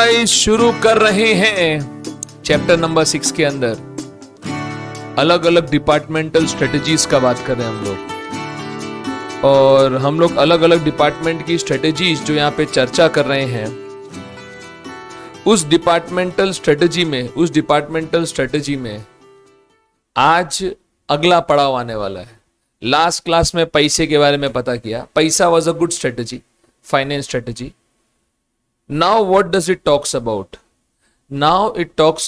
Guys शुरू कर रहे हैं चैप्टर नंबर 6 के अंदर अलग अलग डिपार्टमेंटल स्ट्रेटजीज का बात कर रहे हैं हम लोग। और हम लोग अलग अलग डिपार्टमेंट की स्ट्रेटजीज जो यहाँ पे चर्चा कर रहे हैं, उस डिपार्टमेंटल स्ट्रेटजी में आज अगला पड़ाव आने वाला है। लास्ट क्लास में पैसे के बारे में पता किया, पैसा was a good strategy, finance strategy. Now what does it talks about? Now it talks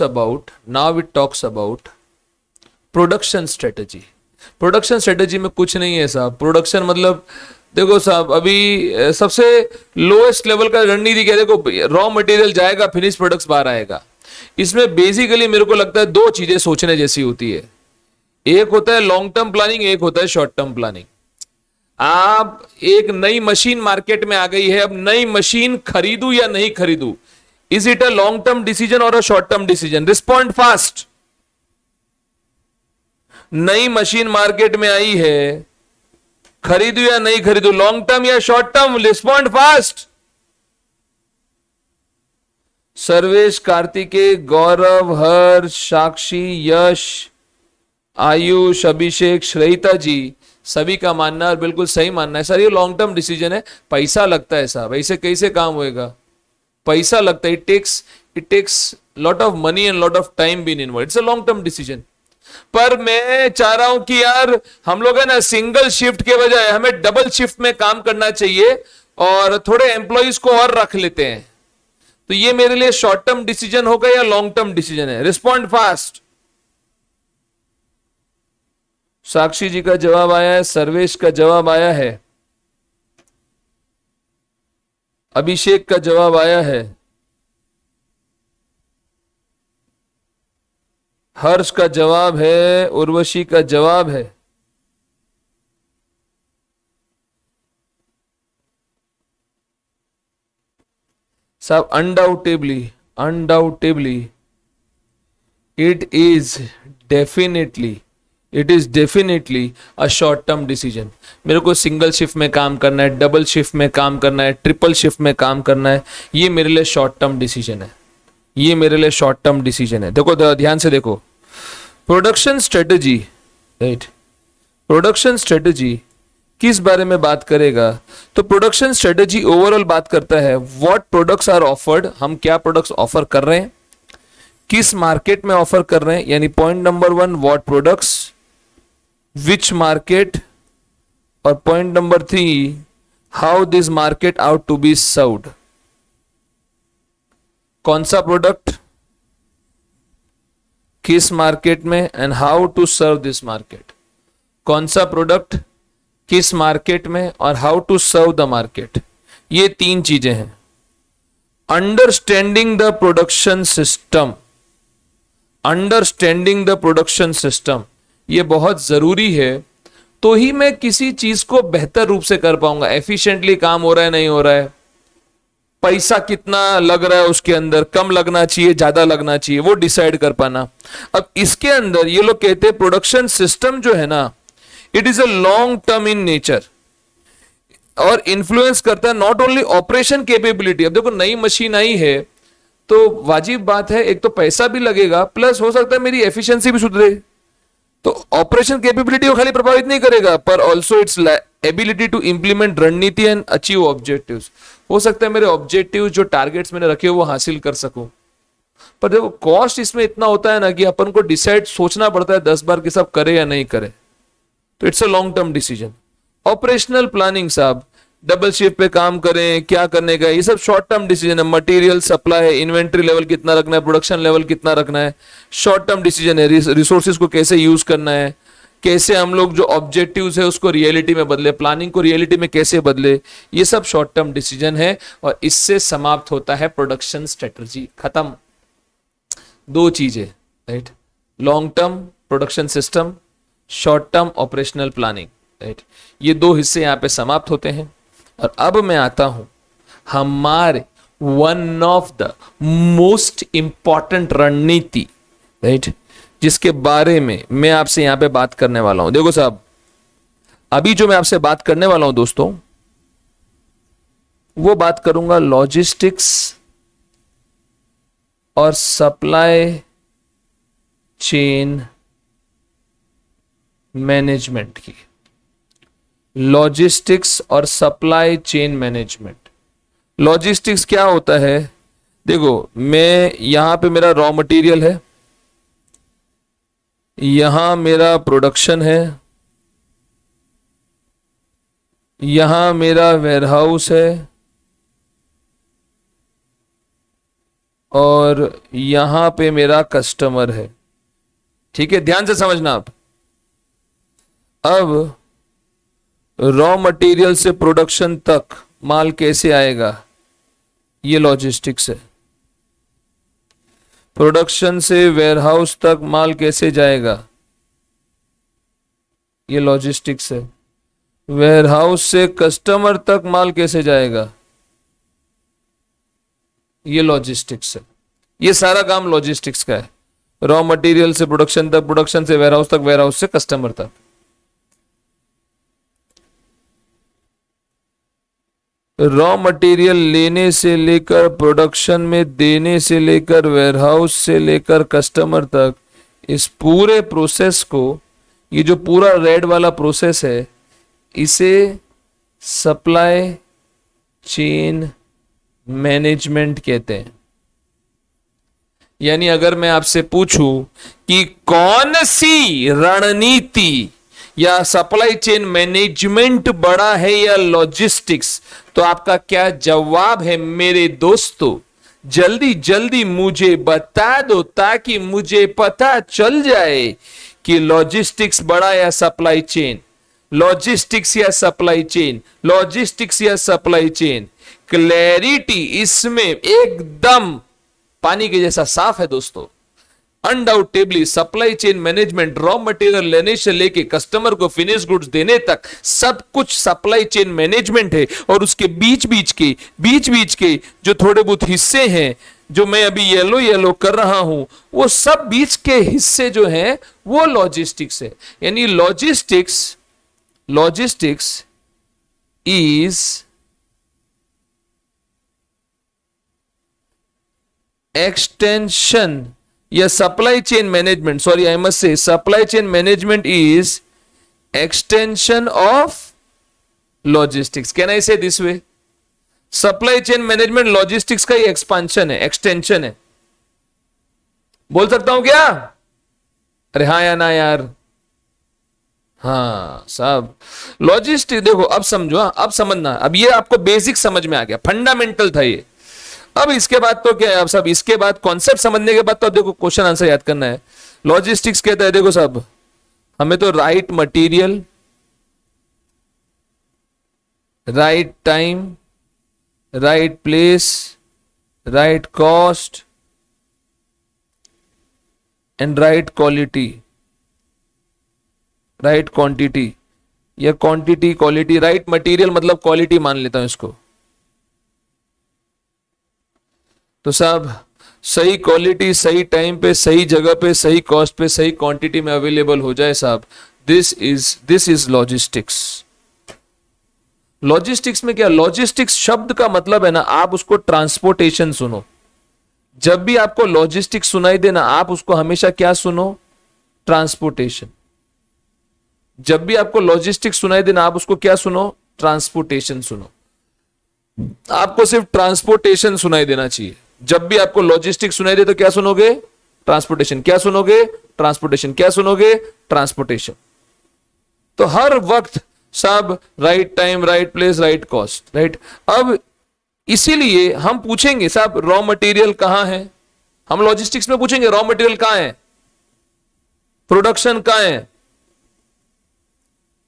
about production strategy. Production strategy में कुछ नहीं है साहब। प्रोडक्शन मतलब देखो साहब, अभी सबसे लोएस्ट लेवल का रणनीति क्या है, देखो रॉ मटेरियल जाएगा, फिनिश प्रोडक्ट्स बाहर आएगा। इसमें बेसिकली मेरे को लगता है दो चीजें सोचने जैसी होती है, एक होता है लॉन्ग टर्म प्लानिंग, एक होता है शॉर्ट टर्म प्लानिंग। आप एक नई मशीन मार्केट में आ गई है, अब नई मशीन खरीदूं या नहीं खरीदूं, is it a long term decision और a short term decision? Respond fast. नई मशीन मार्केट में आई है, खरीदूं या नहीं खरीदूं, लॉन्ग टर्म या short term? Respond fast. Sarvesh, Kartikeya, Gaurav, Harsh, Sakshi, Yash, Ayush, Abhishek, Shreyita ji, सभी का मानना और बिल्कुल सही मानना है सर ये लॉन्ग टर्म डिसीजन है। पैसा लगता है साहब, ऐसे कैसे काम होएगा? पैसा लगता है, it takes lot of money and lot of time been involve. It's a long term decision. पर मैं चाह रहा हूं कि यार हम लोग है ना, सिंगल शिफ्ट के बजाय हमें डबल शिफ्ट में काम करना चाहिए और थोड़े एम्प्लॉइज को और रख लेते हैं। तो ये मेरे लिए शॉर्ट टर्म डिसीजन होगा या लॉन्ग टर्म डिसीजन है? Respond fast. साक्षी जी का जवाब आया है, सर्वेश का जवाब आया है, अभिषेक का जवाब आया है, हर्ष का जवाब है, उर्वशी का जवाब है। साहब undoubtedly it is definitely a short term decision. मेरे को सिंगल शिफ्ट में काम करना है, डबल शिफ्ट में काम करना है, ट्रिपल शिफ्ट में काम करना है, ये मेरे लिए शॉर्ट टर्म डिसीजन है। ये मेरे लिए शॉर्ट टर्म डिसीजन है। देखो ध्यान से देखो, production strategy, right? Production strategy किस बारे में बात करेगा? तो प्रोडक्शन स्ट्रेटजी ओवरऑल बात करता है व्हाट प्रोडक्ट्स आर ऑफर्ड, हम क्या प्रोडक्ट्स ऑफर कर रहे हैं, किस मार्केट में ऑफर कर रहे हैं, यानी point number 1 what products, which market, और point number 3 how this market out to be served. कौन सा प्रोडक्ट किस मार्केट में and how to serve this market. कौन सा प्रोडक्ट किस मार्केट में और how to serve the market, ये 3 चीजें हैं। Understanding the production system, understanding the production system ये बहुत जरूरी है, तो ही मैं किसी चीज को बेहतर रूप से कर पाऊंगा। एफिशिएंटली काम हो रहा है नहीं हो रहा है, पैसा कितना लग रहा है उसके अंदर, कम लगना चाहिए ज्यादा लगना चाहिए, वो डिसाइड कर पाना। अब इसके अंदर ये लोग कहते हैं प्रोडक्शन सिस्टम जो है ना, it is a long term in nature और इन्फ्लुएंस करता है नॉट ओनली ऑपरेशन कैपेबिलिटी। अब देखो नई मशीन आई है तो वाजिब बात है, एक तो पैसा भी लगेगा, प्लस हो सकता है मेरी एफिशिएंसी भी सुधरे। तो ऑपरेशन कैपेबिलिटी को खाली प्रभावित नहीं करेगा, पर also its ability to implement रणनीति एंड अचीव ऑब्जेक्टिव्स। हो सकता है मेरे ऑब्जेक्टिव जो टारगेट्स मैंने रखे वो हासिल कर सकूं, पर देखो कॉस्ट इसमें इतना होता है ना कि अपन को डिसाइड सोचना पड़ता है 10 बार कि सब करे या नहीं करे। तो it's a long term decision. Operational planning साहब, डबल शिफ्ट पे काम करें, क्या करने का, ये सब शॉर्ट टर्म डिसीजन है। मटेरियल सप्लाई है, इन्वेंट्री लेवल कितना रखना है, प्रोडक्शन लेवल कितना रखना है, शॉर्ट टर्म डिसीजन है। रिसोर्सेज को कैसे यूज करना है, कैसे हम लोग जो ऑब्जेक्टिव्स है उसको रियलिटी में बदले, प्लानिंग को रियलिटी में कैसे बदले, ये सब शॉर्ट टर्म डिसीजन है। और इससे समाप्त होता है प्रोडक्शन स्ट्रेटजी, खत्म। 2 चीजें, right? Long term production system, short term operational planning, right? ये 2 हिस्से यहां पे समाप्त होते हैं। और अब मैं आता हूं हमारे one of the most important रणनीति, राइट, जिसके बारे में मैं आपसे यहां पे बात करने वाला हूं। देखो साहब, अभी जो मैं आपसे बात करने वाला हूं दोस्तों, वो बात करूंगा लॉजिस्टिक्स और सप्लाई चेन मैनेजमेंट की। लॉजिस्टिक्स और सप्लाई चेन मैनेजमेंट। लॉजिस्टिक्स क्या होता है? देखो, मैं यहां पे मेरा रॉ मटेरियल है, यहां मेरा प्रोडक्शन है, यहां मेरा वेयरहाउस है, और यहां पे मेरा कस्टमर है। ठीक है, ध्यान से समझना आप। अब रॉ मटेरियल से प्रोडक्शन तक माल कैसे आएगा, ये लॉजिस्टिक्स है। प्रोडक्शन से वेयरहाउस तक माल कैसे जाएगा, ये लॉजिस्टिक्स है। वेयरहाउस से कस्टमर तक माल कैसे जाएगा, ये लॉजिस्टिक्स है। ये सारा काम लॉजिस्टिक्स का है। रॉ मटेरियल से प्रोडक्शन तक, प्रोडक्शन से वेयरहाउस तक, वेयरहाउस से कस्टमर तक। रॉ मटेरियल लेने से लेकर, प्रोडक्शन में देने से लेकर, वेयरहाउस से लेकर कस्टमर तक, इस पूरे प्रोसेस को, ये जो पूरा रेड वाला प्रोसेस है, इसे सप्लाई चेन मैनेजमेंट कहते हैं। यानी अगर मैं आपसे पूछूं कि कौन सी रणनीति या सप्लाई चेन मैनेजमेंट बड़ा है या लॉजिस्टिक्स, तो आपका क्या जवाब है मेरे दोस्तों? जल्दी जल्दी मुझे बता दो ताकि मुझे पता चल जाए कि लॉजिस्टिक्स बड़ा या सप्लाई चेन। लॉजिस्टिक्स या सप्लाई चेन, लॉजिस्टिक्स या सप्लाई चेन। क्लैरिटी इसमें एकदम पानी के जैसा साफ है दोस्तों। Undoubtedly supply chain management, raw material लेने से लेके कस्टमर को फिनिश गुड्स देने तक सब कुछ सप्लाई चेन मैनेजमेंट है। और उसके बीच बीच के जो थोड़े बहुत हिस्से हैं, जो मैं अभी येलो येलो कर रहा हूं, वो सब बीच के हिस्से जो हैं वो लॉजिस्टिक्स है। यानी लॉजिस्टिक्स इज extension या supply chain management, sorry I must say supply chain management is extension of logistics. Can I say this way? Supply chain management logistics का ही expansion है, extension है। बोल सकता हूं क्या? अरे हाँ या ना यार? हाँ साहब, लॉजिस्टिक देखो, अब समझो, अब समझना, अब ये आपको बेसिक समझ में आ गया, फंडामेंटल था ये। अब इसके बाद तो क्या है, अब सब इसके बाद कॉन्सेप्ट समझने के बाद तो देखो क्वेश्चन आंसर याद करना है। लॉजिस्टिक्स कहता है, देखो सब, हमें तो right material, right time, right place, right cost and right quality, right quantity, या क्वांटिटी क्वालिटी, राइट मटेरियल मतलब क्वालिटी मान लेता हूं इसको। तो साहब सही क्वालिटी, सही टाइम पे, सही जगह पे, सही कॉस्ट पे, सही क्वांटिटी में अवेलेबल हो जाए साहब, दिस इज लॉजिस्टिक्स। लॉजिस्टिक्स में क्या, लॉजिस्टिक्स शब्द का मतलब है ना, आप उसको ट्रांसपोर्टेशन सुनो। जब भी आपको लॉजिस्टिक्स सुनाई देना, आप उसको हमेशा क्या सुनो, ट्रांसपोर्टेशन। जब भी आपको लॉजिस्टिक्स सुनाई देना, आप उसको क्या सुनो, ट्रांसपोर्टेशन सुनो। आपको सिर्फ ट्रांसपोर्टेशन सुनाई देना चाहिए। जब भी आपको लॉजिस्टिक्स सुनाई दे तो क्या सुनोगे, ट्रांसपोर्टेशन। क्या सुनोगे, ट्रांसपोर्टेशन। क्या सुनोगे, ट्रांसपोर्टेशन। तो हर वक्त सब right time, right place, right cost, right. अब इसीलिए हम पूछेंगे साहब रॉ मटेरियल कहां है, हम लॉजिस्टिक्स में पूछेंगे रॉ मटेरियल कहां है, प्रोडक्शन कहां है,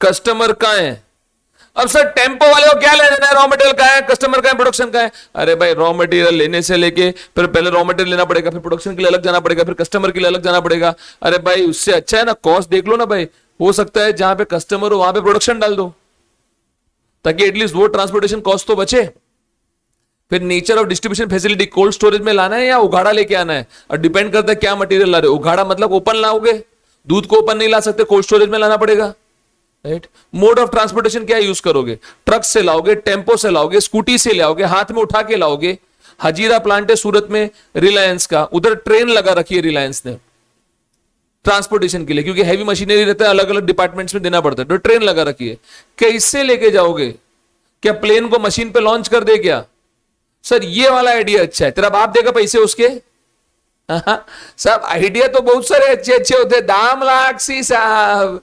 कस्टमर कहां है। अब सर टेम्पो वाले को क्या लेना है, रॉ मटेरियल का है, कस्टमर का है, प्रोडक्शन का है। अरे भाई रॉ मटेरियल लेने से लेके फिर पहले रॉ मटेरियल लेना पड़ेगा, फिर प्रोडक्शन के लिए अलग जाना पड़ेगा, फिर कस्टमर के लिए अलग जाना पड़ेगा। अरे भाई उससे अच्छा है ना कॉस्ट देख लो ना भाई, हो सकता है जहां पे कस्टमर हो वहां पे प्रोडक्शन डाल दो, ताकि एटलीस्ट वो ट्रांसपोर्टेशन कॉस्ट तो बचे। फिर nature of distribution facility, cold storage में लाना है या उघाड़ा लेके आना है, और डिपेंड करता है क्या मटेरियल ला रहे हो। उघाड़ा मतलब ओपन लाओगे, दूध को ओपन नहीं ला सकते, कोल्ड स्टोरेज में लाना पड़ेगा, राइट। मोड ऑफ ट्रांसपोर्टेशन क्या यूज करोगे, ट्रक से लाओगे, टेम्पो से लाओगे, स्कूटी से लाओगे, हाथ में उठा के लाओगे, हजीरा प्लांट है सूरत में रिलायंस का, उधर ट्रेन लगा रखी है रिलायंस ने ट्रांसपोर्टेशन के लिए, क्योंकि हैवी मशीनरी रहता है, अलग अलग डिपार्टमेंट्स में देना पड़ता है, तो ट्रेन लगा रखी है। कैसे लेके जाओगे? क्या प्लेन को मशीन पे लॉन्च कर दे क्या? सर ये वाला आइडिया अच्छा है, तेरा बाप देगा पैसे उसके? सब आइडिया तो बहुत सारे अच्छे अच्छे होते हैं, दाम लाख सी साहब,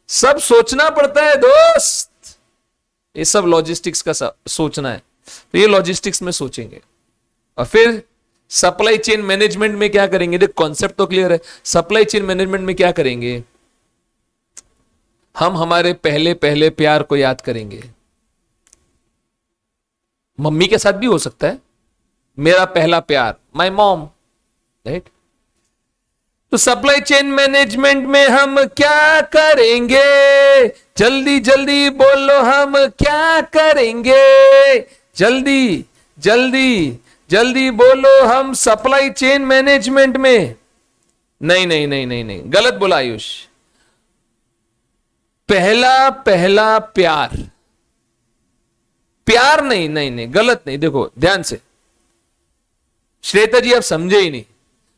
सब सोचना पड़ता है दोस्त। ये सब लॉजिस्टिक्स का सोचना है, तो ये लॉजिस्टिक्स में सोचेंगे। और फिर सप्लाई चेन मैनेजमेंट में क्या करेंगे? देख कॉन्सेप्ट तो क्लियर है। सप्लाई चेन मैनेजमेंट में क्या करेंगे? हम हमारे पहले पहले प्यार को याद करेंगे। मम्मी के साथ भी हो सकता है, मेरा पहला प्यार, माय मॉम, राइट? तो सप्लाई चेन मैनेजमेंट में हम क्या करेंगे? जल्दी जल्दी बोलो, हम क्या करेंगे? जल्दी जल्दी जल्दी बोलो, हम सप्लाई चेन मैनेजमेंट में। नहीं नहीं नहीं नहीं नहीं, गलत बोला आयुष। पहला पहला प्यार, प्यार नहीं नहीं नहीं, गलत नहीं। देखो ध्यान से श्वेता जी, आप समझे ही नहीं।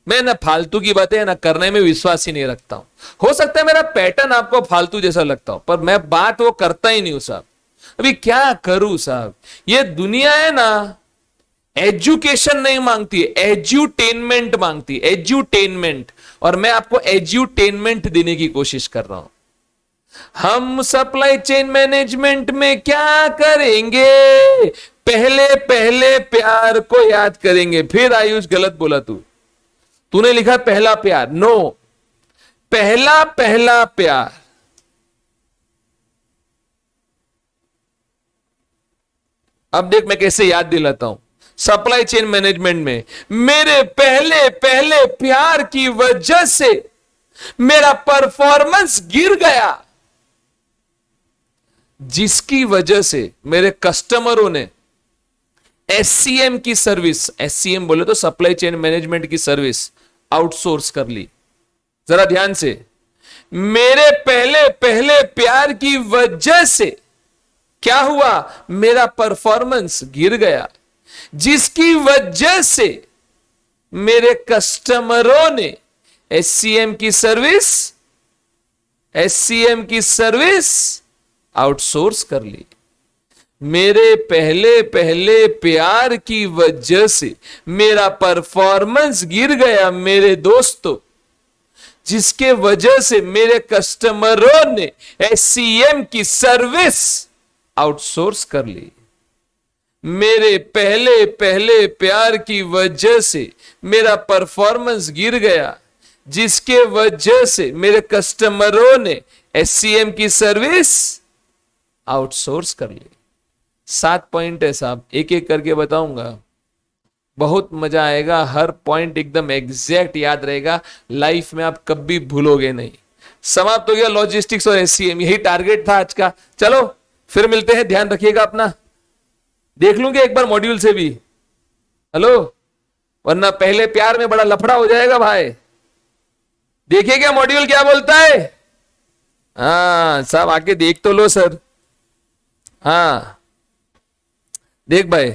मैं ना फालतू की बातें ना करने में विश्वास ही नहीं रखता हूं। हो सकता है मेरा पैटर्न आपको फालतू जैसा लगता हो, पर मैं बात वो करता ही नहीं हूं साहब। अभी क्या करूं साहब, ये दुनिया है ना, एजुकेशन नहीं मांगती है, एज्यूटेनमेंट मांगती है, एज्यूटेनमेंट। और मैं आपको एज्यूटेनमेंट देने की कोशिश कर रहा हूं। हम सप्लाई चेन मैनेजमेंट में क्या करेंगे? पहले पहले प्यार को याद करेंगे। फिर आयुष गलत बोला, तूने लिखा पहला प्यार, नो, पहला पहला प्यार। अब देख मैं कैसे याद दिलाता हूं। सप्लाई चेन मैनेजमेंट में मेरे पहले पहले प्यार की वजह से मेरा परफॉर्मेंस गिर गया, जिसकी वजह से मेरे कस्टमरों ने एससीएम की सर्विस, एससीएम बोले तो सप्लाई चेन मैनेजमेंट की सर्विस, आउटसोर्स कर ली। जरा ध्यान से, मेरे पहले पहले प्यार की वजह से क्या हुआ? मेरा परफॉर्मेंस गिर गया, जिसकी वजह से मेरे कस्टमरों ने एससीएम की सर्विस आउटसोर्स कर ली। मेरे पहले पहले प्यार की वजह से मेरा परफॉर्मेंस गिर गया मेरे दोस्तों, जिसके वजह से मेरे कस्टमरों ने एससीएम की सर्विस आउटसोर्स कर ली। मेरे पहले पहले प्यार की वजह से मेरा परफॉर्मेंस गिर गया, जिसके वजह से मेरे कस्टमरों ने एससीएम की सर्विस आउटसोर्स कर ली। 7 पॉइंट है साहब, एक एक करके बताऊंगा, बहुत मजा आएगा। हर पॉइंट एकदम एग्जैक्ट याद रहेगा, लाइफ में आप कभी भूलोगे नहीं। समाप्त हो गया लॉजिस्टिक्स और एससीएम, यही टारगेट था आज का। चलो फिर मिलते हैं, ध्यान रखिएगा अपना। देख लूंगे एक बार मॉड्यूल से भी, हेलो, वरना पहले प्यार में बड़ा लफड़ा हो जाएगा भाई। देखिए क्या मॉड्यूल क्या बोलता है। हाँ साहब, आके देख तो लो सर। हाँ देख भाई,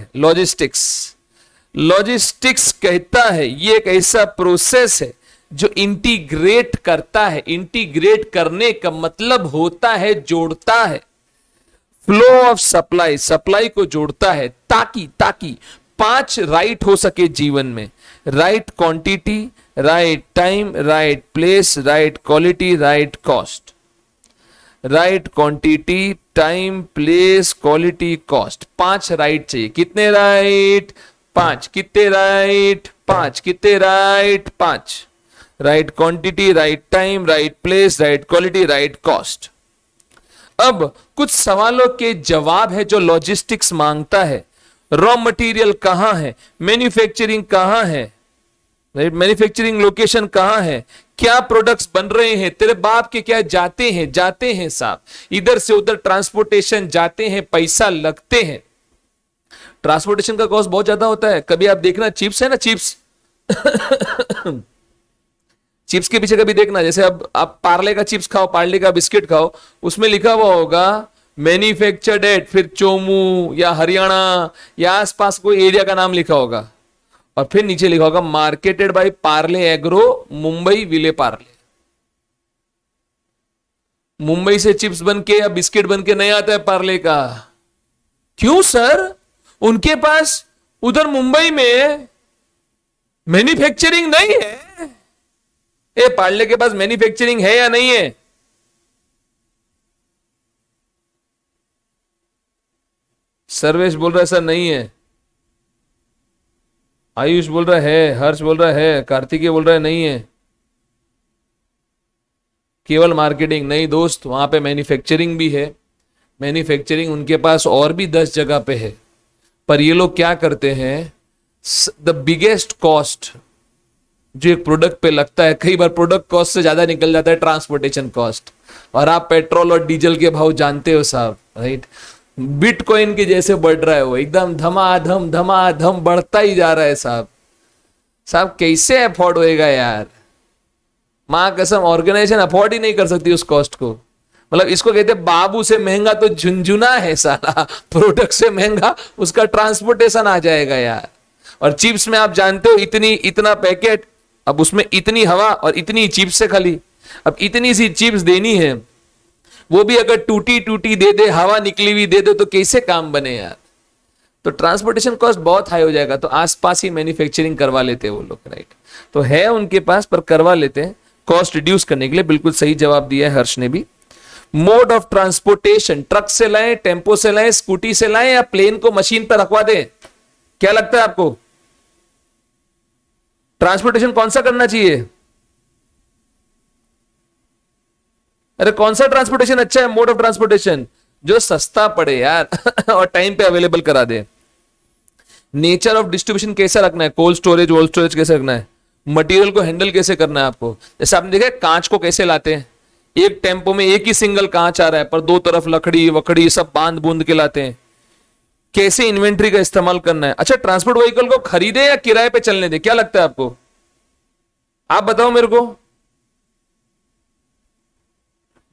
लॉजिस्टिक्स कहता है ये एक ऐसा प्रोसेस है जो इंटीग्रेट करता है। इंटीग्रेट करने का मतलब होता है जोड़ता है। फ्लो ऑफ सप्लाई को जोड़ता है, ताकि 5 राइट हो सके जीवन में। Right quantity, right time, right place, right quality, right cost. Right quantity, time, place, quality, cost, 5 right चाहिए। कितने राइट? 5। कितने राइट? 5। कितने right? 5। Right quantity, right time, right place, right quality, right cost. अब कुछ सवालों के जवाब है जो लॉजिस्टिक्स मांगता है। रॉ मटेरियल कहां है? मैन्युफैक्चरिंग कहां है? राइट, मैन्युफैक्चरिंग लोकेशन कहां है? क्या प्रोडक्ट्स बन रहे हैं? तेरे बाप के क्या जाते हैं साहब, इधर से उधर ट्रांसपोर्टेशन जाते हैं, पैसा लगते हैं। ट्रांसपोर्टेशन का कॉस्ट बहुत ज्यादा होता है। कभी आप देखना, चिप्स है ना, चिप्स चिप्स के पीछे कभी देखना, जैसे अब आप पार्ले का चिप्स खाओ, पार्ले का बिस्किट खाओ, उसमें लिखा हुआ होगा मैन्युफैक्चर्ड एट, फिर चोमू या हरियाणा या आसपास कोई एरिया का नाम लिखा होगा, और फिर नीचे लिखा होगा मार्केटेड बाय पार्ले एग्रो मुंबई विले पार्ले। मुंबई से चिप्स बन के या बिस्किट बन के नहीं आता है पार्ले का। क्यों सर? उनके पास उधर मुंबई में मैन्युफैक्चरिंग नहीं है। ए, पार्ले के पास मैन्युफैक्चरिंग है या नहीं है? सर्वेश बोल रहा है सर नहीं है, आयुष बोल रहा है, हर्ष बोल रहा है, कार्तिकेय बोल रहा है नहीं है, केवल मार्केटिंग नहीं दोस्त, वहां पे मैन्युफैक्चरिंग भी है। मैन्युफैक्चरिंग उनके पास और भी 10 जगह पे है, पर ये लोग क्या करते हैं, द बिगेस्ट कॉस्ट जो एक प्रोडक्ट पे लगता है, कई बार प्रोडक्ट कॉस्ट से ज्यादा निकल जाता है ट्रांसपोर्टेशन कॉस्ट। और आप पेट्रोल और डीजल के भाव जानते हो साहब, राइट? बिटकॉइन के जैसे बढ़ रहा है वो, एकदम धमाधम बढ़ता ही जा रहा है साहब। साहब कैसे अफोर्ड होएगा यार? मां कसम, ऑर्गेनाइजेशन अफोर्ड ही नहीं कर सकती उस कॉस्ट को। मतलब इसको कहते हैं बाबू से महंगा तो झुंझुना है साला, प्रोडक्ट से महंगा उसका ट्रांसपोर्टेशन आ जाएगा यार। और चिप्स में आप जानते हो इतना पैकेट, अब उसमें इतनी हवा और इतनी चिप्स से खाली, अब इतनी सी चिप्स देनी है, वो भी अगर टूटी दे दे, हवा निकली हुई दे दे, तो कैसे काम बने यार? तो ट्रांसपोर्टेशन कॉस्ट बहुत हाई हो जाएगा। तो आसपास ही मैन्युफैक्चरिंग करवा लेते हैं वो लोग, राइट? तो है उनके पास, पर करवा लेते हैं कॉस्ट रिड्यूस करने के लिए। बिल्कुल सही जवाब दिया है हर्ष ने भी। मोड ऑफ ट्रांसपोर्टेशन, ट्रक से लाएं, टेम्पो से लाएं, स्कूटी से लाएं, या प्लेन को मशीन पर रखवा दें? क्या लगता है आपको, ट्रांसपोर्टेशन कौन सा करना चाहिए? अरे कौन सा ट्रांसपोर्टेशन अच्छा है? मोड ऑफ ट्रांसपोर्टेशन जो सस्ता पड़े यार और टाइम पे अवेलेबल करा दे। नेचर ऑफ डिस्ट्रीब्यूशन कैसा रखना है, कोल्ड स्टोरेज, वोल्ड स्टोरेज कैसे रखना है, मटेरियल को हैंडल कैसे करना है आपको। जैसे आपने देखा कांच को कैसे लाते हैं, एक टेम्पो में एक ही सिंगल कांच आ रहा है, पर दो तरफ लकड़ी वकड़ी सब बांध बूंद के लाते हैं। कैसे इन्वेंट्री का इस्तेमाल करना है। अच्छा, ट्रांसपोर्ट व्हीकल को खरीदे या किराए पे चलने दे, क्या लगता है आपको? आप बताओ मेरे को।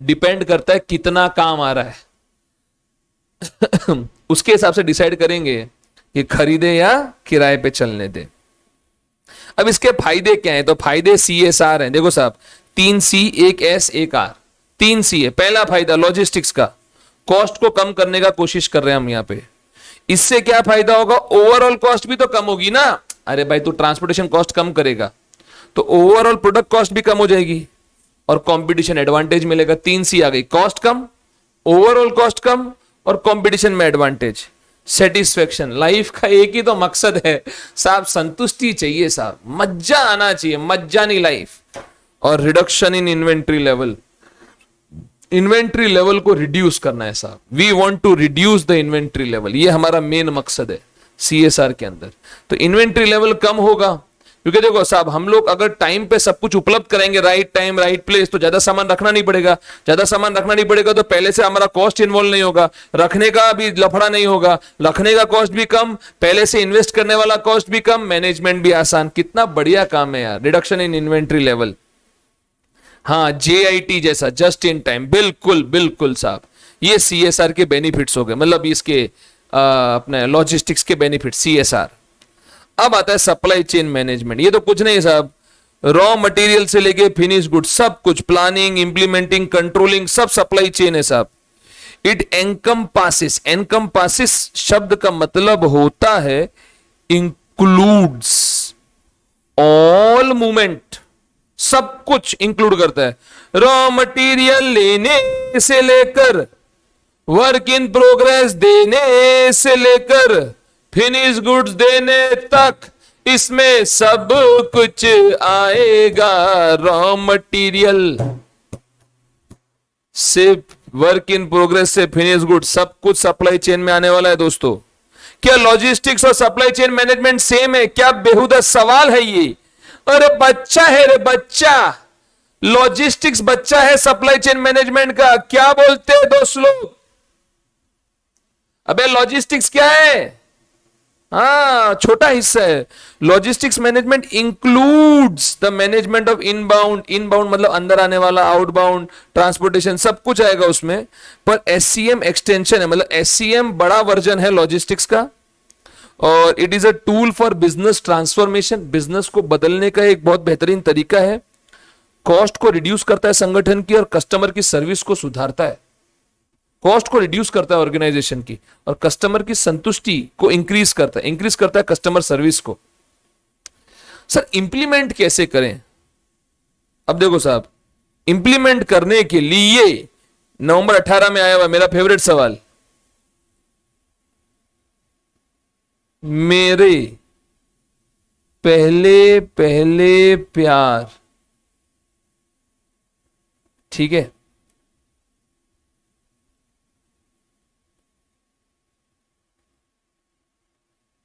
डिपेंड करता है कितना काम आ रहा है उसके हिसाब से डिसाइड करेंगे कि खरीदे या किराए पे चलने दे। अब इसके फायदे क्या हैं? तो फायदे CSR हैं। देखो साहब, 3 C, 1 S, 1 R, 3 C है। पहला फायदा लॉजिस्टिक्स का, कॉस्ट को कम करने का कोशिश कर रहे हैं हम यहां पे। इससे क्या फायदा होगा? ओवरऑल कॉस्ट भी तो कम होगी ना। अरे भाई, तू ट्रांसपोर्टेशन कॉस्ट कम करेगा तो ओवरऑल प्रोडक्ट कॉस्ट भी कम हो जाएगी और कंपटीशन एडवांटेज मिलेगा। 3 C आ गई, कॉस्ट कम, ओवरऑल कॉस्ट कम और कंपटीशन में एडवांटेज। सेटिस्फेक्शन, लाइफ का एक ही तो मकसद है साहब, संतुष्टि चाहिए साहब, मजा आना चाहिए, मज्जानी लाइफ। और reduction in inventory level, inventory level को रिड्यूस करना है साहब। We want to reduce the inventory level, ये हमारा मेन मकसद है CSR के अंदर। तो इन्वेंट्री लेवल कम होगा, क्योंकि देखो साहब, हम लोग अगर टाइम पे सब कुछ उपलब्ध करेंगे, राइट टाइम राइट प्लेस, तो ज्यादा सामान रखना नहीं पड़ेगा। ज्यादा सामान रखना नहीं पड़ेगा तो पहले से हमारा कॉस्ट इन्वॉल्व नहीं होगा, रखने का भी लफड़ा नहीं होगा, रखने का कॉस्ट भी कम, पहले से इन्वेस्ट करने वाला कॉस्ट भी कम, मैनेजमेंट भी आसान। कितना बढ़िया काम है यार, रिडक्शन इन इन्वेंट्री लेवल। हाँ, JIT जैसा, जस्ट इन टाइम, बिल्कुल बिल्कुल साहब, ये CSR के बेनिफिट्स हो गए, मतलब इसके अपने लॉजिस्टिक्स के बेनिफिट CSR। अब आता है सप्लाई चेन मैनेजमेंट। ये तो कुछ नहीं साहब, रॉ मटेरियल से लेके फिनिश गुड सब कुछ, प्लानिंग, इंप्लीमेंटिंग, कंट्रोलिंग, सब सप्लाई चेन है साहब। इट एनकम्पासिस, एनकम्पासिस शब्द का मतलब होता है इंक्लूड्स ऑल मूवमेंट, सब कुछ इंक्लूड करता है। रॉ मटेरियल लेने से लेकर, वर्क इन प्रोग्रेस देने से लेकर, फिनिश गुड्स देने तक, इसमें सब कुछ आएगा। रॉ मटेरियल से वर्क इन प्रोग्रेस से फिनिश गुड्स, सब कुछ सप्लाई चेन में आने वाला है दोस्तों। क्या लॉजिस्टिक्स और सप्लाई चेन मैनेजमेंट सेम है? क्या बेहुदा सवाल है ये। अरे बच्चा है रे बच्चा, लॉजिस्टिक्स बच्चा है सप्लाई चेन मैनेजमेंट का। क्या बोलते हैं दोस्त लोग? अबे लॉजिस्टिक्स क्या है? हाँ, छोटा हिस्सा है। Logistics management includes the management of inbound, inbound मतलब अंदर आने वाला, आउटबाउंड ट्रांसपोर्टेशन, सब कुछ आएगा उसमें। पर एससीएम एक्सटेंशन है, मतलब एससीएम बड़ा वर्जन है लॉजिस्टिक्स का। और it is a tool for business transformation, business को बदलने का एक बहुत बेहतरीन तरीका है। कॉस्ट को रिड्यूस करता है संगठन की, और कस्टमर की सर्विस को सुधारता है। कॉस्ट को रिड्यूस करता है ऑर्गेनाइजेशन की, और कस्टमर की संतुष्टि को इंक्रीज करता है कस्टमर सर्विस को। सर इंप्लीमेंट कैसे करें? अब देखो साहब, इंप्लीमेंट करने के लिए नवंबर 18 में आया हुआ मेरा फेवरेट सवाल, मेरे पहले पहले प्यार, ठीक है,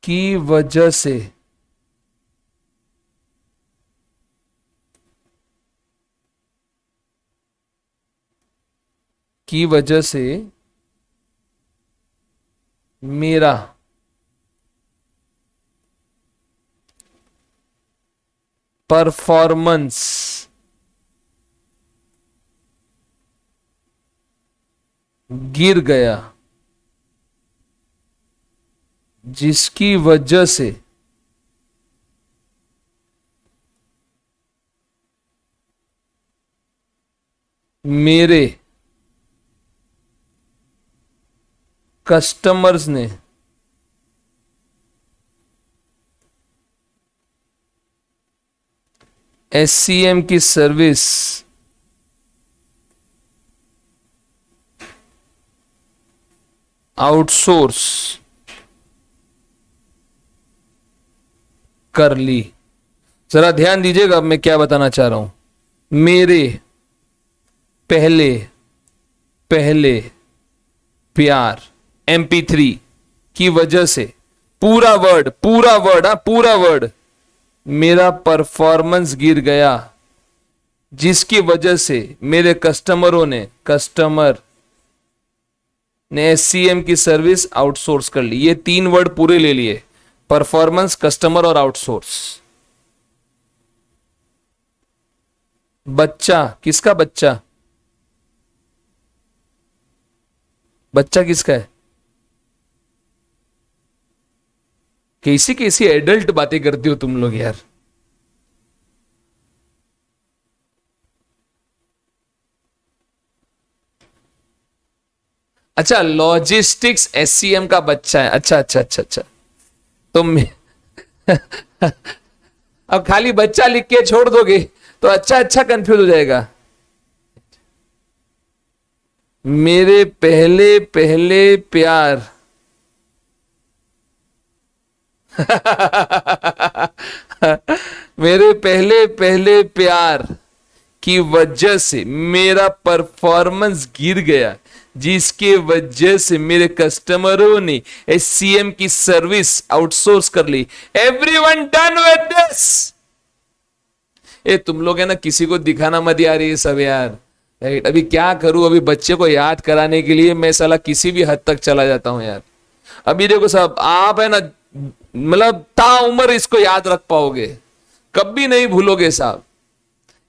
की वजह से मेरा परफॉर्मेंस गिर गया, जिसकी वजह से मेरे कस्टमर्स ने एससीएम की सर्विस आउटसोर्स कर ली। जरा ध्यान दीजिएगा अब मैं क्या बताना चाह रहा हूं। मेरे पहले पहले प्यार MP3 की वजह से, पूरा वर्ड पूरा वर्ड, मेरा परफॉर्मेंस गिर गया, जिसकी वजह से मेरे कस्टमर ने एससीएम की सर्विस आउटसोर्स कर ली। ये 3 वर्ड पूरे ले लिए, परफॉर्मेंस, कस्टमर और आउटसोर्स। बच्चा किसका? बच्चा किसका है? कैसी कैसी एडल्ट बातें करती हो तुम लोग यार। अच्छा, लॉजिस्टिक्स एससीएम का बच्चा है। अच्छा। तो अब खाली बच्चा लिख के छोड़ दोगे तो अच्छा कंफ्यूज हो जाएगा। मेरे पहले पहले प्यार मेरे पहले पहले प्यार की वजह से मेरा परफॉर्मेंस गिर गया, जिसके वजह से मेरे कस्टमरों ने एससीएम की सर्विस आउटसोर्स कर ली। Everyone done with this? ये तुम लोग है ना, किसी को दिखाना मत यार ये सब यार। अभी क्या करूं, अभी बच्चे को याद कराने के लिए मैं साला किसी भी हद तक चला जाता हूं यार। अभी देखो साहब, आप है ना, मतलब ताउम्र इसको याद रख पाओगे, कभी नहीं भूलोगे साहब।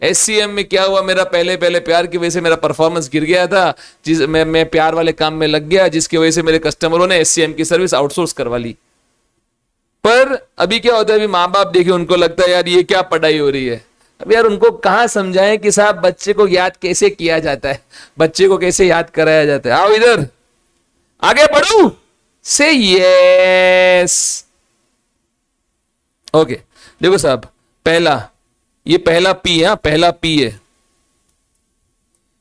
एससीएम में क्या हुआ, मेरा पहले पहले प्यार की वजह से मेरा परफॉर्मेंस गिर गया था, जिस मैं प्यार वाले काम में लग गया, जिसकी वजह से मेरे कस्टमरों ने एससीएम की सर्विस आउटसोर्स करवा ली। पर अभी क्या होता है, अभी माँ बाप देखिए, उनको लगता है यार ये क्या पढ़ाई हो रही है। अब यार उनको कहां समझाएं कि साहब बच्चे को याद कैसे किया जाता है, बच्चे को कैसे याद कराया जाता है। आओ इधर, आगे बढ़ू, से यस। ओके, देखो साहब, ये पहला पी है, पहला पी है,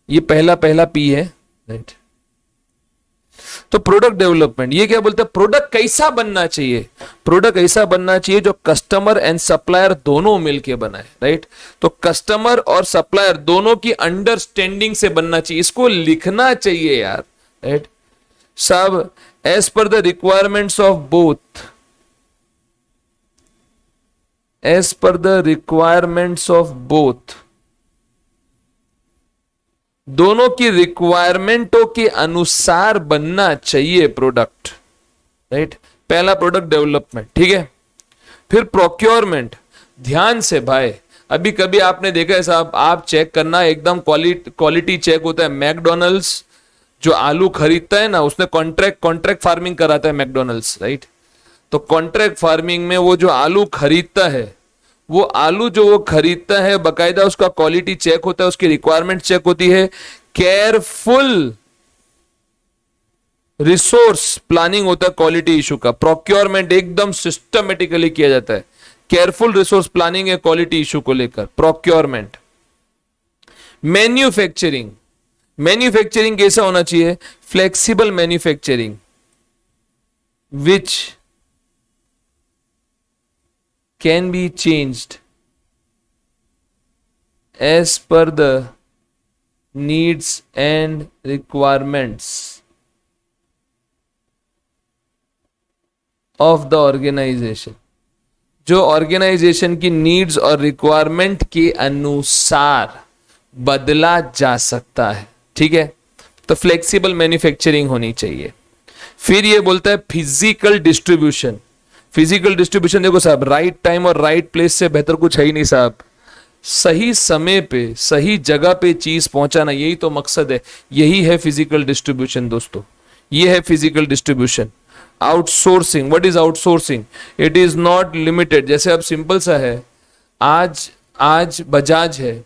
ये पहला पी है, राइट। तो प्रोडक्ट डेवलपमेंट, ये क्या बोलते हैं, प्रोडक्ट कैसा बनना चाहिए? प्रोडक्ट ऐसा बनना चाहिए जो कस्टमर एंड सप्लायर दोनों मिलके बनाए, राइट। तो कस्टमर और सप्लायर दोनों की अंडरस्टैंडिंग से बनना चाहिए, इसको लिखना चाहिए यार, राइट। सब as per the requirements of both, as per the requirements of both, दोनों की रिक्वायरमेंटों के अनुसार बनना चाहिए प्रोडक्ट, राइट। पहला प्रोडक्ट डेवलपमेंट, ठीक है। फिर प्रोक्योरमेंट, ध्यान से भाई, अभी कभी आपने देखा है साहब, आप चेक करना एकदम क्वालिटी चेक होता है। मैकडोनल्ड्स जो आलू खरीदता है ना, उसने कॉन्ट्रैक्ट फार्मिंग कराता है मैकडोनल्ड्स, राइट। तो कॉन्ट्रैक्ट फार्मिंग में वो जो आलू खरीदता है, वो आलू जो वो खरीदता है बकायदा उसका क्वालिटी चेक होता है, उसकी रिक्वायरमेंट चेक होती है, केयरफुल रिसोर्स प्लानिंग होता है क्वालिटी इशू का। प्रोक्योरमेंट एकदम सिस्टमेटिकली किया जाता है, केयरफुल रिसोर्स प्लानिंग है क्वालिटी इशू को लेकर, प्रोक्योरमेंट। मैन्युफैक्चरिंग, मैन्युफैक्चरिंग कैसा होना चाहिए? Flexible manufacturing which can be changed as per the needs and requirements of the organization, जो ऑर्गेनाइजेशन की नीड्स और रिक्वायरमेंट के अनुसार बदला जा सकता है, ठीक है। तो फ्लेक्सिबल मैन्युफैक्चरिंग होनी चाहिए। फिर ये बोलता है फिजिकल डिस्ट्रीब्यूशन। फिजिकल डिस्ट्रीब्यूशन देखो साहब, राइट टाइम और राइट प्लेस से बेहतर कुछ है ही नहीं साहब। सही समय पे सही जगह पे चीज पहुंचाना, यही तो मकसद है, यही है फिजिकल डिस्ट्रीब्यूशन दोस्तों, ये है physical distribution. Outsourcing, what is outsourcing? It is not limited. जैसे अब सिंपल सा है, आज बजाज है,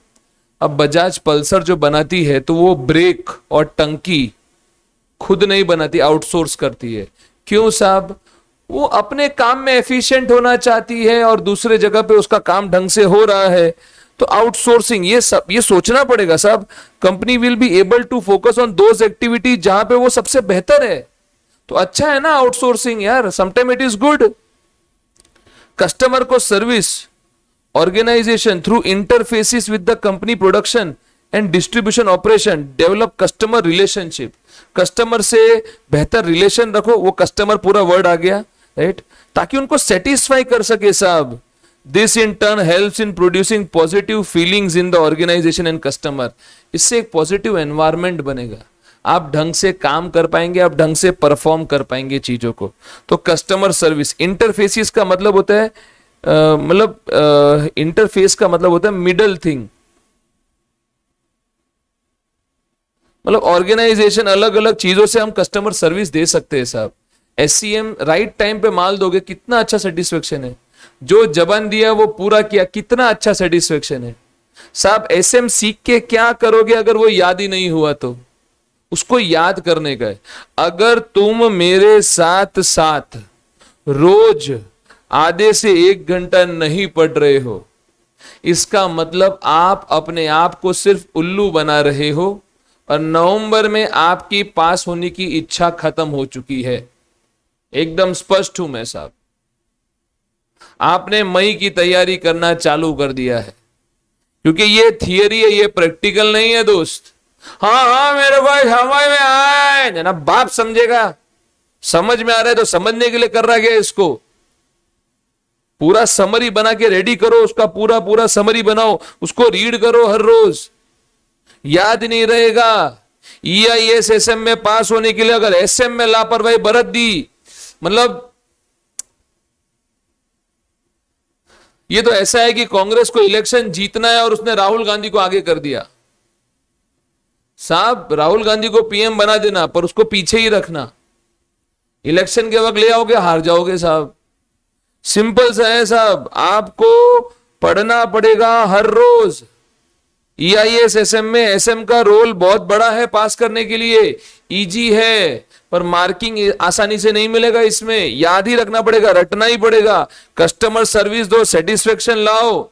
अब बजाज पल्सर जो बनाती है तो वो ब्रेक और टंकी खुद नहीं बनाती, आउटसोर्स करती है। क्यों साहब? वो अपने काम में एफिशिएंट होना चाहती है और दूसरे जगह पे उसका काम ढंग से हो रहा है, तो आउटसोर्सिंग, ये सोचना पड़ेगा साहब। Company will be able to focus on those activity जहां पे वो सबसे बेहतर है। तो अच्छा है ना आउटसोर्सिंग यार, sometime it is good. Customer को service organisation through interfaces with the company production and distribution operation develop customer relationship. Customer से बेहतर रिलेशन रखो, वो कस्टमर पूरा वर्ड आ गया, राइट, ताकि उनको सेटिस्फाई कर सके साहब। This in turn helps in producing positive feelings in the organisation and customer. इससे एक पॉजिटिव एनवायरनमेंट बनेगा, आप ढंग से काम कर पाएंगे, आप ढंग से परफॉर्म कर पाएंगे चीजों को। तो कस्टमर सर्विस, इंटरफेसिस का मतलब होता है इंटरफेस का मतलब होता है मिडल थिंग, मतलब ऑर्गेनाइजेशन अलग अलग चीजों से हम कस्टमर सर्विस दे सकते हैं साहब। एससीएम, राइट टाइम पे माल दोगे, कितना अच्छा सेटिस्फेक्शन है। जो जबान दिया वो पूरा किया, कितना अच्छा सेटिस्फेक्शन है साहब। एसएम सीख के क्या करोगे अगर वो याद ही नहीं हुआ? तो उसको याद करने का है। अगर तुम मेरे साथ साथ रोज आधे से 1 घंटा नहीं पढ़ रहे हो, इसका मतलब आप अपने आप को सिर्फ उल्लू बना रहे हो और नवंबर में आपकी पास होने की इच्छा खत्म हो चुकी है। एकदम स्पष्ट हूं मैं साहब, आपने मई की तैयारी करना चालू कर दिया है, क्योंकि ये थियरी है, ये प्रैक्टिकल नहीं है दोस्त। हाँ मेरे भाई समझ में आए, जनाब बाप समझेगा, समझ में आ रहा है तो समझने के लिए कर रहा गया। इसको पूरा समरी बना के रेडी करो, उसका पूरा पूरा समरी बनाओ, उसको रीड करो हर रोज। याद नहीं रहेगा। ईआईएस एसएम में पास होने के लिए अगर एसएम में लापरवाही बरत दी, मतलब ये तो ऐसा है कि कांग्रेस को इलेक्शन जीतना है और उसने राहुल गांधी को आगे कर दिया। साहब राहुल गांधी को पीएम बना देना, पर उसको पीछे ही रखना। इलेक्शन के वक्त ले आओगे, हार जाओगे साहब। सिंपल सा है साहब, आपको पढ़ना पड़ेगा हर रोज। ईआईएस एसएम में एसएम का रोल बहुत बड़ा है पास करने के लिए, इजी है, पर मार्किंग आसानी से नहीं मिलेगा। इसमें याद ही रखना पड़ेगा, रटना ही पड़ेगा। कस्टमर सर्विस दो, सेटिस्फेक्शन लाओ,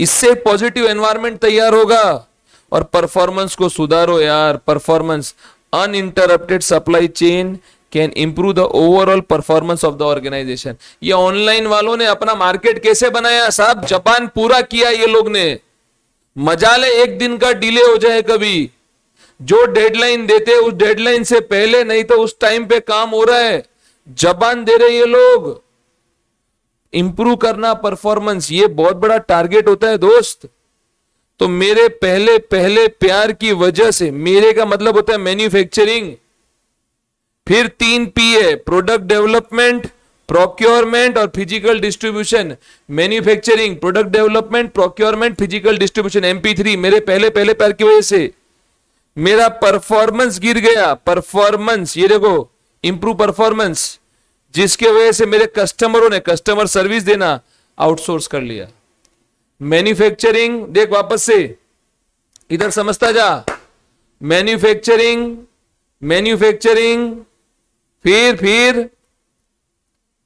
इससे पॉजिटिव एनवायरनमेंट तैयार होगा। और परफॉर्मेंस को सुधारो यार, performance. Uninterrupted supply chain can improve the overall performance of the organisation. ये ऑनलाइन वालों ने अपना मार्केट कैसे बनाया साहब? जापान पूरा किया ये लोग ने। मजाले एक दिन का डिले हो जाए कभी, जो डेडलाइन देते उस डेडलाइन से पहले, नहीं तो उस टाइम पे काम हो रहा है। जबान दे रहे ये लोग। इंप्रूव करना परफॉर्मेंस, ये बहुत बड़ा टारगेट होता है दोस्त। तो मेरे पहले प्यार की वजह से, मेरे का मतलब होता है मैन्युफैक्चरिंग, फिर 3 P है, प्रोडक्ट डेवलपमेंट, प्रोक्योरमेंट और physical distribution. Manufacturing, product development, procurement, physical distribution. MP3 मेरे पहले पैर की वजह से मेरा परफॉर्मेंस गिर गया। परफॉर्मेंस, ये देखो, इंप्रूव परफॉर्मेंस, जिसके वजह से मेरे कस्टमरों ने कस्टमर सर्विस देना आउटसोर्स कर लिया। मैन्युफैक्चरिंग, देख वापस से इधर समझता जा। मैन्युफैक्चरिंग, फिर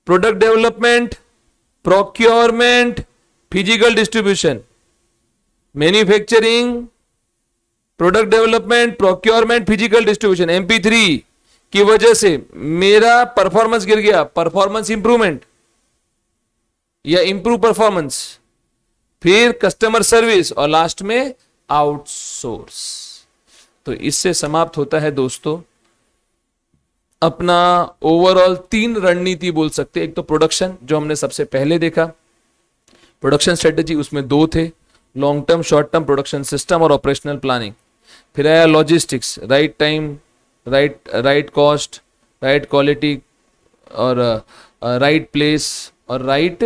product development, procurement, physical distribution. Manufacturing, product development, procurement, physical distribution. MP3 की वजह से मेरा परफॉर्मेंस गिर गया। परफॉर्मेंस इंप्रूवमेंट या इंप्रूव परफॉर्मेंस, फिर कस्टमर सर्विस और लास्ट में आउटसोर्स। तो इससे समाप्त होता है दोस्तों अपना ओवरऑल 3 रणनीति बोल सकते हैं। एक तो प्रोडक्शन, जो हमने सबसे पहले देखा, प्रोडक्शन स्ट्रेटेजी, उसमें 2 थे, long term, short term production system और ऑपरेशनल प्लानिंग। फिर आया logistics, right time, right cost, right quality और राइट प्लेस और राइट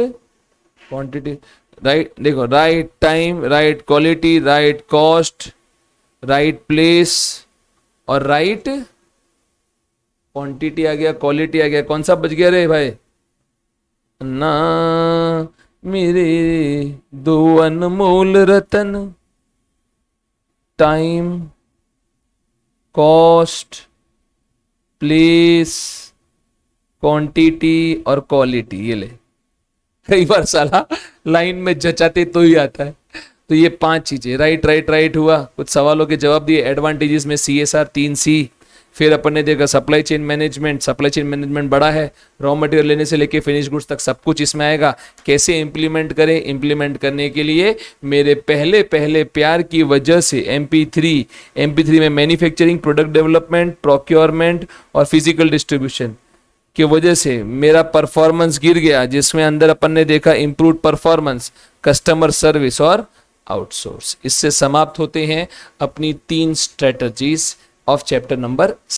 क्वांटिटी। राइट, देखो, right time, right quality, right cost, right place और राइट क्वांटिटी आ गया, क्वालिटी आ गया। कौन सा बच गया रे भाई? ना मेरे 2 अनमोल रतन, टाइम, कॉस्ट, प्लेस, क्वांटिटी और क्वालिटी। ये ले, कई बार साला लाइन में जचाते तो ही आता है। तो ये 5 चीजें, राइट हुआ, कुछ सवालों के जवाब दिए। एडवांटेजेस में CSR 3C। फिर अपन ने देखा सप्लाई चेन मैनेजमेंट बड़ा है, रॉ मटेरियल लेने से लेके फिनिश गुड्स तक सब कुछ इसमें आएगा। कैसे इंप्लीमेंट करें? इंप्लीमेंट करने के लिए मेरे पहले प्यार की वजह से MP3 में मैन्युफैक्चरिंग, प्रोडक्ट डेवलपमेंट, प्रोक्योरमेंट और फिजिकल डिस्ट्रीब्यूशन की वजह से मेरा परफॉर्मेंस गिर गया, जिसमें अंदर अपन ने देखा इंप्रूव्ड परफॉर्मेंस, कस्टमर सर्विस और आउटसोर्स। इससे समाप्त होते हैं अपनी 3 स्ट्रेटजीज ऑफ चैप्टर नंबर